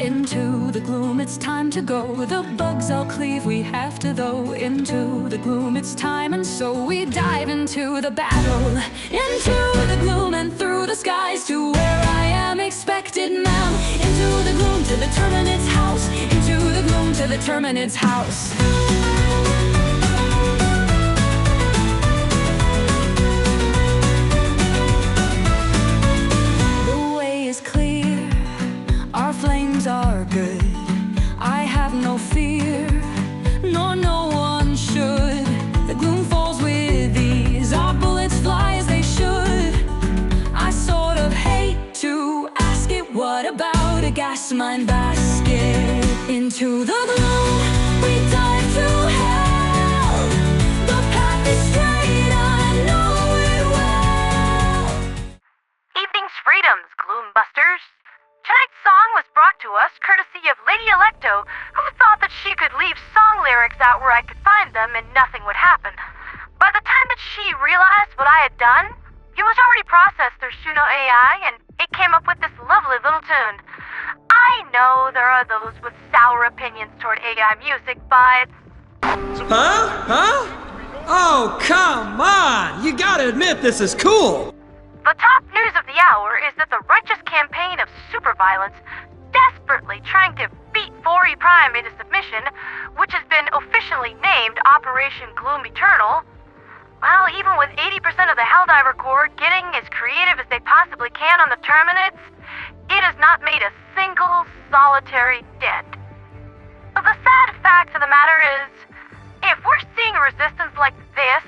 Into the gloom, it's time to go. The bugs all cleave, we have to though. Into the gloom, it's time, and so we dive into the battle. Into the gloom and through the skies to where I am expected now. Into the gloom to the Terminate's house. Into the gloom to the Terminate's house. The way is clear, our flames are good. I have no fear, nor no one should. The gloom falls with ease, our bullets fly as they should. I sort of hate to ask it, what about a gas mine basket? Into the gloom, we dive to hell. The path is straight, I know it well. Evening's freedoms, Gloombusters. Tonight's song was brought to us courtesy of Lady Electo, who thought that she could leave song lyrics out where I could find them and nothing would happen. By the time that she realized what I had done, it was already processed through Suno AI, and it came up with this lovely little tune. I know there are those with sour opinions toward AI music, but... Huh? Oh, come on! You gotta admit this is cool! The top news of the hour is that the righteous campaign of superviolence, desperately trying to beat Fori Prime into submission, which has been officially named Operation Gloom Eternal, well, even with 80% of the Helldiver Corps getting as creative as they possibly can on the Terminates, it has not made a single solitary dent. But the sad fact of the matter is, if we're seeing a resistance like this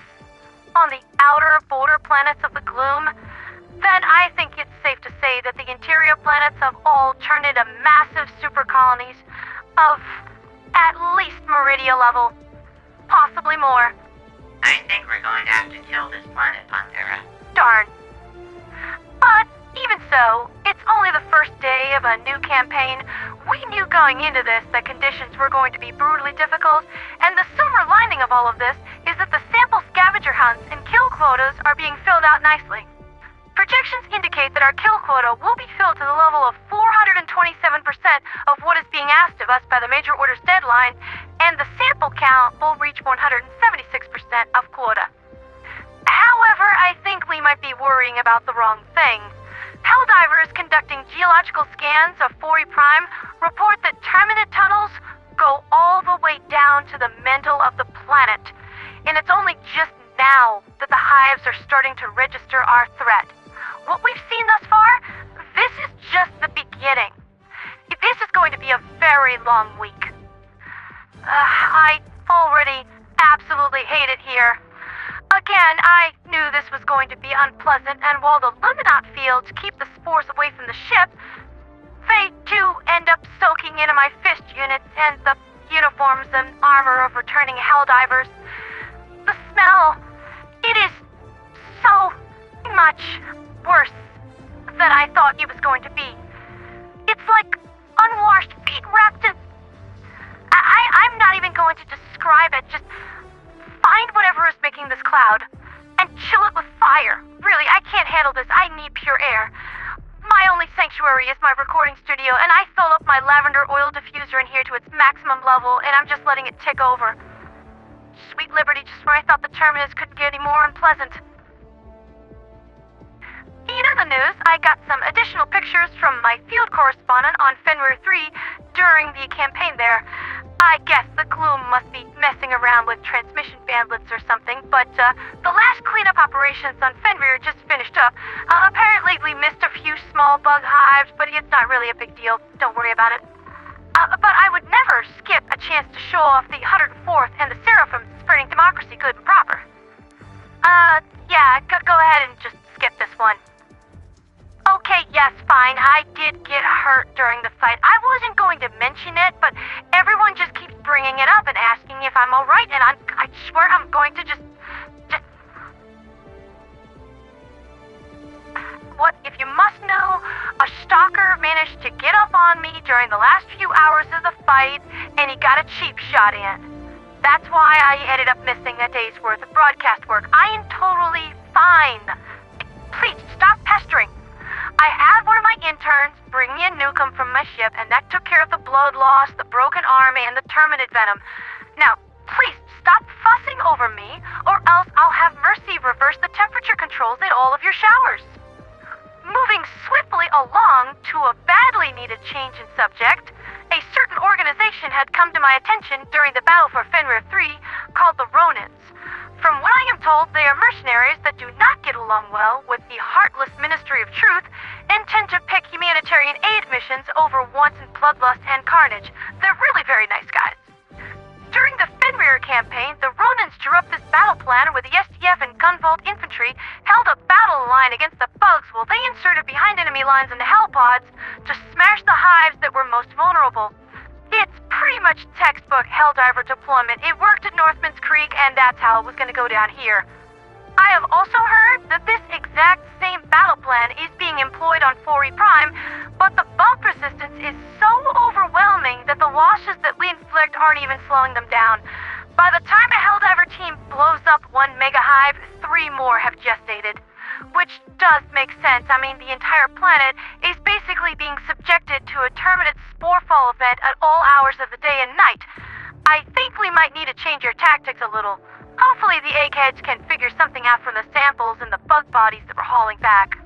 on the outer border planets of the Gloom, then I think it's safe to say that the interior planets have all turned into massive super colonies of at least Meridia level, possibly more. I think we're going to have to kill this planet, Pantera. Darn. But even so, it's only the first day of a new campaign. We knew going into this that conditions were going to be brutally difficult, and the silver lining of all of this is that the sample scavenger hunts and kill quotas are being filled out nicely. Projections indicate that our kill quota will be filled to the level of 427% of what is being asked of us by the major orders deadline, and the sample count will reach 176% of quota. However, I think we might be worrying about the wrong thing. Helldivers conducting geological scans of Fori Prime report that Terminate tunnels go all the way down to the mantle of the planet, and it's only just now that the hives are starting to register our threat. What we've seen thus far, this is just the beginning. This is going to be a very long week. I already absolutely hate it here. Again, I knew this was going to be unpleasant, and while the Luminat fields keep the spores away from the ship, they do end up soaking into my fist units and the uniforms and armor of returning Helldivers. The smell, it is so much worse than I thought it was going to be. It's like unwashed feet wrapped in... I'm not even going to describe it. Just find whatever is making this cloud and chill it with fire. Really, I can't handle this. I need pure air. My only sanctuary is my recording studio, and I fill up my lavender oil diffuser in here to its maximum level, and I'm just letting it tick over. Sweet liberty, just when I thought the Terminus couldn't get any more unpleasant. In other news, I got some additional pictures from my field correspondent on Fenrir 3 during the campaign there. I guess the Gloom must be messing around with transmission bandwidths or something, but the last cleanup operations on Fenrir just finished up. Apparently we missed a few small bug hives, but it's not really a big deal. Don't worry about it. But I would never skip a chance to show off the 104th and the Seraphim spreading democracy good and proper. Yeah, go ahead and just skip this one. Okay, yes, fine. I did get hurt during the fight. I wasn't going to mention it, but everyone just keeps bringing it up and asking if I'm alright, and I swear I'm going to just... What, if you must know, a stalker managed to get up on me during the last few hours of the fight, and he got a cheap shot in. That's why I ended up missing a day's worth of broadcast work. I am totally fine. Please, stop pestering. I had one of my interns bring me a Nukem from my ship, and that took care of lost the broken arm and the terminate venom. Now, please stop fussing over me, or else I'll have Mercy reverse the temperature controls in all of your showers. Moving swiftly along to a badly needed change in subject, a certain organization had come to my attention during the battle for Fenrir III called the Ronins. From what I am told, they are mercenaries that do not get along well with the heartless Ministry of Truth and tend to pick humanitarian aid missions over wanton bloodlust and carnage. They're really very nice guys. During the Fenrir campaign, the Ronins drew up this battle plan where the SEAF and Gunvolt infantry held a battle line against the bugs while they inserted behind enemy lines in the hellpods to smash the hives that were most vulnerable. It's pretty much textbook Helldiver deployment. It worked at Northman's Creek, and that's how it was going to go down here. I have also heard that this exact same battle plan is being employed on Fori Prime, but the bump resistance is so overwhelming that the losses that we inflict aren't even slowing them down. By the time a Helldiver team blows up one mega hive, 3 more have gestated. Which does make sense. I mean, the entire planet is basically being subjected to a terminate sporefall event at all hours of the day and night. I think we might need to change your tactics a little. Hopefully the eggheads can figure something out from the samples and the bug bodies that we're hauling back.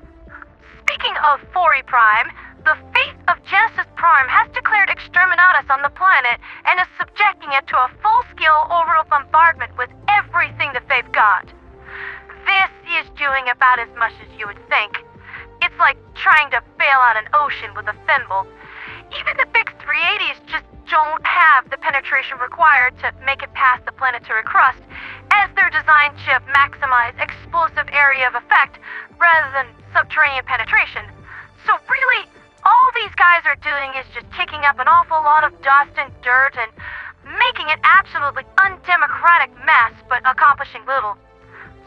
Speaking of Fori Prime, the Faith of Genesis Prime has declared exterminatus on the planet and is subjecting it to a full-scale orbital bombardment with everything that they've got. This is doing about as much as you would think. It's like trying to bail out an ocean with a thimble. Even the big 380s just don't have the penetration required to make it past the planetary crust, as they're designed to maximize explosive area of effect rather than subterranean penetration. So really, all these guys are doing is just kicking up an awful lot of dust and dirt and making an absolutely undemocratic mess, but accomplishing little.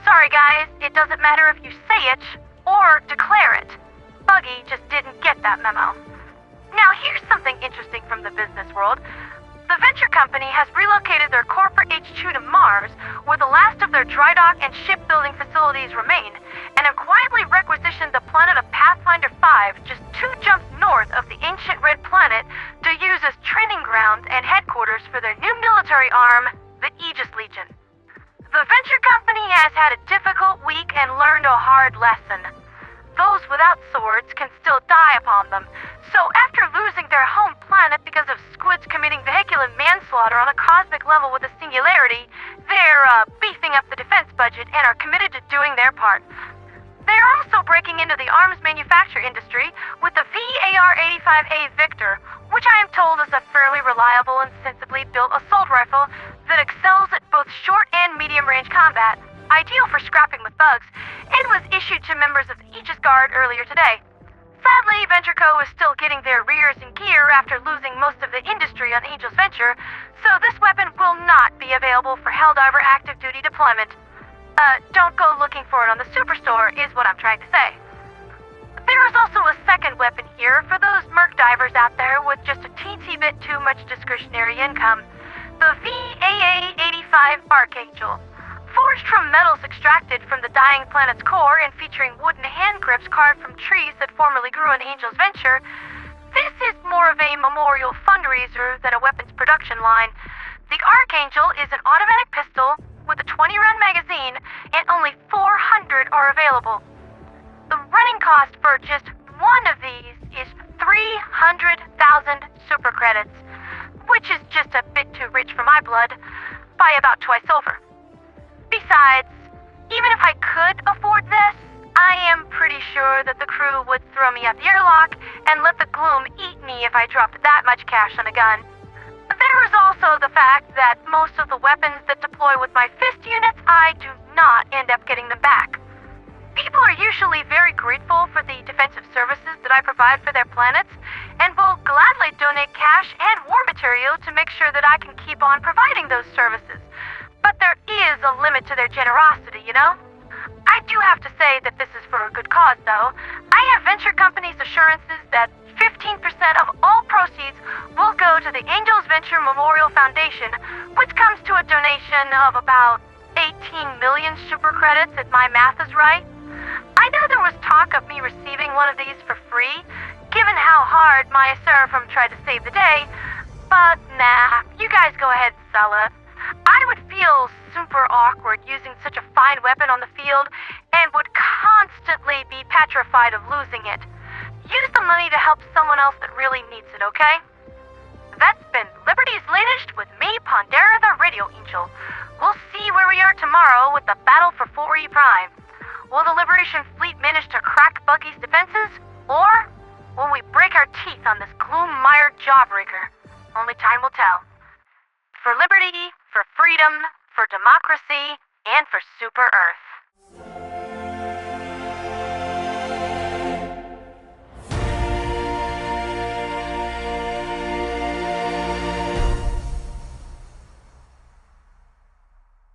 Sorry guys, it doesn't matter if you say it or declare it. Buggy just didn't get that memo. Now here's something interesting from the business world. The venture company has relocated their corporate HQ to Mars, where the last of their dry dock and shipbuilding facilities remain, and have quietly requisitioned the planet of Pathfinder 5, just 2 jumps north of the ancient red planet, to use as training grounds and headquarters for their new military arm, the Aegis Legion. The venture company has had a difficult week and learned a hard lesson. Those without swords can still die upon them, so after losing their home planet because of squids committing vehicular manslaughter on a cosmic level with a singularity, they're beefing up the defense budget and are committed to doing their part. They're also breaking into the arms manufacture industry with the VAR-85A Victor, which I am told is a fairly reliable and sensibly built assault rifle that excels at both short and medium-range combat, ideal for scrapping with bugs, and was issued to members of the Aegis Guard earlier today. Sadly, VentureCo is still getting their rears in gear after losing most of the industry on Angel's Venture, so this weapon will not be available for Helldiver active duty deployment. Don't go looking for it on the Superstore, is what I'm trying to say. There is also a second weapon here for those merc divers out there with just a teensy bit too much discretionary income. The VAA-85 Archangel. Forged from metals extracted from the dying planet's core and featuring wooden hand grips carved from trees that formerly grew in Angel's Venture, this is more of a memorial fundraiser than a weapons production line. The Archangel is an automatic pistol with a 20-round magazine, and only 400 are available. The running cost for just one of these is 300,000 super credits, which is just a bit too rich for my blood, by about twice over. Besides, even if I could afford this, I am pretty sure that the crew would throw me up the airlock and let the gloom eat me if I dropped that much cash on a gun. There is also the fact that most of the weapons that deploy with my fist units, I do not end up getting them back. People are usually very grateful for the defensive services that I provide for their planets, and will gladly donate cash and war material to make sure that I can keep on providing those services. But there is a limit to their generosity, you know? I do have to say that this is for a good cause, though. I have venture companies' assurances that 15% of all proceeds will go to the Angels Venture Memorial Foundation, which comes to a donation of about 18 million super credits if my math is right. I know there was talk of me receiving one of these for free, given how hard my Seraphim tried to save the day, But nah, you guys go ahead and sell it. I would feel super awkward using such a fine weapon on the field and would constantly be petrified of losing it. Use the money to help someone else that really needs it, okay? That's been Liberty's Latest with me, Pondera the Radio Angel. We'll see where we are tomorrow with the battle for Fori Prime. Will the Liberation Fleet manage to crack Buggy's defenses? Or will we break our teeth on this gloom-mired jawbreaker? Only time will tell. For liberty, for freedom, for democracy, and for Super Earth.